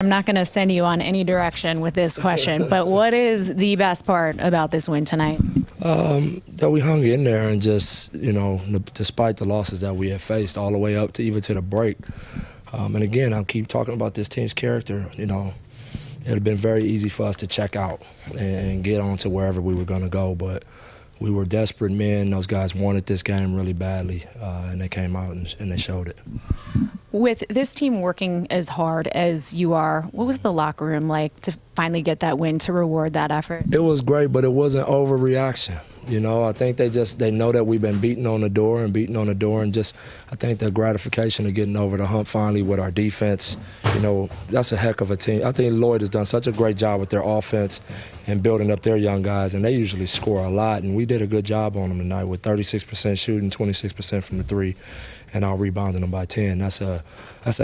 I'm not going to send you on any direction with this question, but what is the best part about this win tonight? That we hung in there and just, despite the losses that we have faced all the way up to even to the break. And again, I'll keep talking about this team's character. It would have been very easy for us to check out and get on to wherever we were going to go. But we were desperate men. Those guys wanted this game really badly, and they came out and they showed it. With this team working as hard as you are, what was the locker room like to finally get that win to reward that effort? It was great, but it wasn't overreaction. I think they know that we've been beating on the door, and just I think the gratification of getting over the hump finally with our defense. That's a heck of a team. I think Lloyd has done such a great job with their offense and building up their young guys, and they usually score a lot, and we did a good job on them tonight with 36% shooting, 26% from the three, and out rebounding them by 10. That's a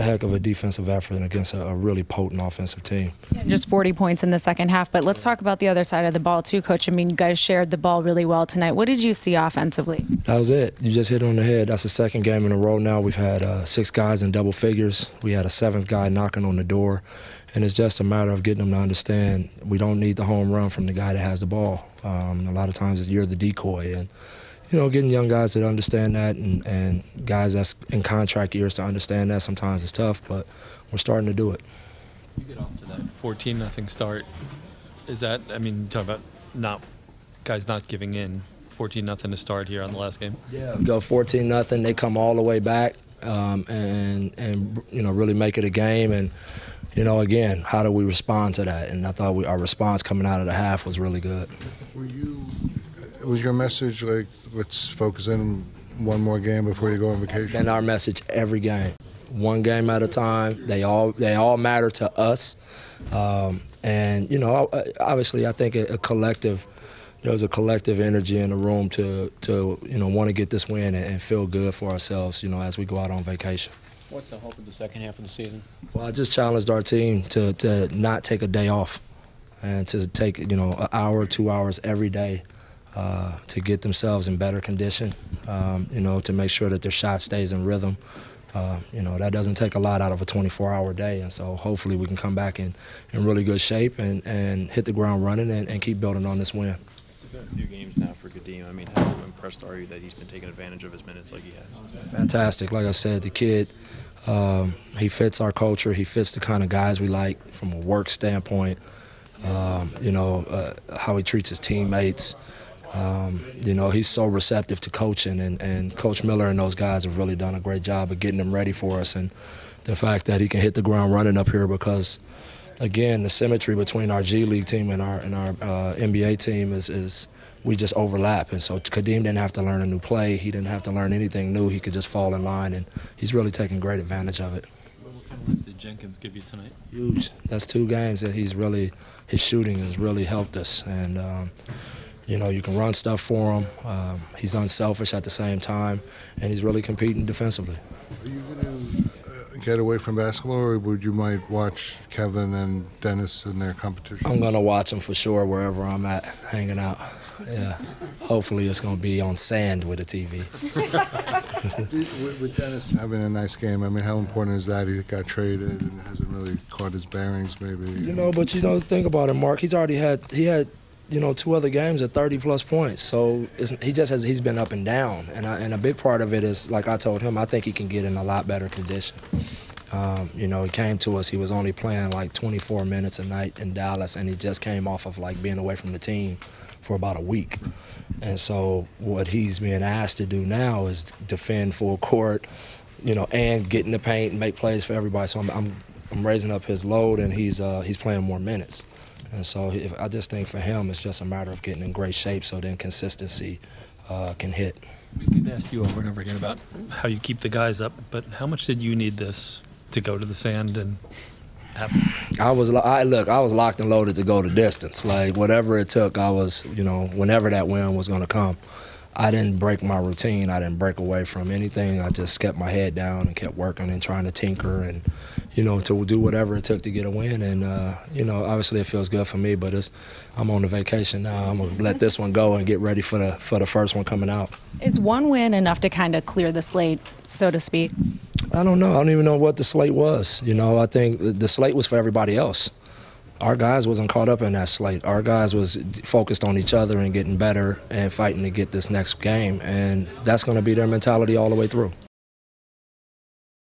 heck of a defensive effort against a really potent offensive team. Just 40 points in the second half, but let's talk about the other side of the ball too, Coach. I mean, you guys shared the ball really well tonight. What did you see offensively? That was it. You just hit it on the head. That's the second game in a row now. We've had 6 guys in double figures. We had a 7th guy knocking on the door, and it's just a matter of getting them to understand we don't need the home run from the guy that has the ball. A lot of times you're the decoy, and getting young guys to understand that and guys that's in contract years to understand that sometimes it's tough, but we're starting to do it. You get off to that 14-0 start. Is that, you talk about guys not giving in, 14-0 to start here on the last game? Yeah, we go 14-0, they come all the way back and really make it a game. And, again, how do we respond to that? And I thought our response coming out of the half was really good. Was your message like, let's focus in one more game before you go on vacation? That's been our message every game. One game at a time. They all matter to us. And obviously I think there was a collective energy in the room to want to get this win and feel good for ourselves, as we go out on vacation. What's the hope of the second half of the season? Well, I just challenged our team to not take a day off and to take, an hour, 2 hours every day to get themselves in better condition, to make sure that their shot stays in rhythm. That doesn't take a lot out of a 24-hour day, and so hopefully we can come back in really good shape and hit the ground running and keep building on this win. It's been a few games now for Kadeem. How impressed are you that he's been taking advantage of his minutes like he has? Fantastic. Like I said, the kid, he fits our culture. He fits the kind of guys we like from a work standpoint, how he treats his teammates. He's so receptive to coaching, and Coach Miller and those guys have really done a great job of getting him ready for us. And the fact that he can hit the ground running up here because, again, the symmetry between our G League team and our NBA team is we just overlap. And so Kadeem didn't have to learn a new play. He didn't have to learn anything new. He could just fall in line, and he's really taking great advantage of it. What kind of lift did Jenkins give you tonight? Huge. That's 2 games that his shooting has really helped us. And you can run stuff for him. He's unselfish at the same time, and he's really competing defensively. Are you going to get away from basketball, or would you might watch Kevin and Dennis in their competition? I'm going to watch them for sure wherever I'm at, hanging out. Yeah. Hopefully it's going to be on sand with a TV. With Dennis having a nice game, how important is that? He got traded and hasn't really caught his bearings, maybe. Think about it, Mark. He's already had 2 other games at 30-plus points. So he's been up and down. And a big part of it is, like I told him, I think he can get in a lot better condition. He came to us, he was only playing like 24 minutes a night in Dallas, and he just came off of being away from the team for about a week. And so what he's being asked to do now is defend full court, and get in the paint and make plays for everybody. So I'm raising up his load, and he's playing more minutes. And so I just think for him it's just a matter of getting in great shape so then consistency can hit. We could ask you over and over again about how you keep the guys up, but how much did you need this to go to the sand and happen? I was locked and loaded to go the distance. Whatever it took, I was, whenever that win was going to come. I didn't break my routine. I didn't break away from anything. I just kept my head down and kept working and trying to tinker and, to do whatever it took to get a win. And, obviously it feels good for me, but I'm on a vacation now. I'm going to let this one go and get ready for the first one coming out. Is one win enough to kind of clear the slate, so to speak? I don't know. I don't even know what the slate was. I think the slate was for everybody else. Our guys wasn't caught up in that slate. Our guys was focused on each other and getting better and fighting to get this next game, and that's going to be their mentality all the way through.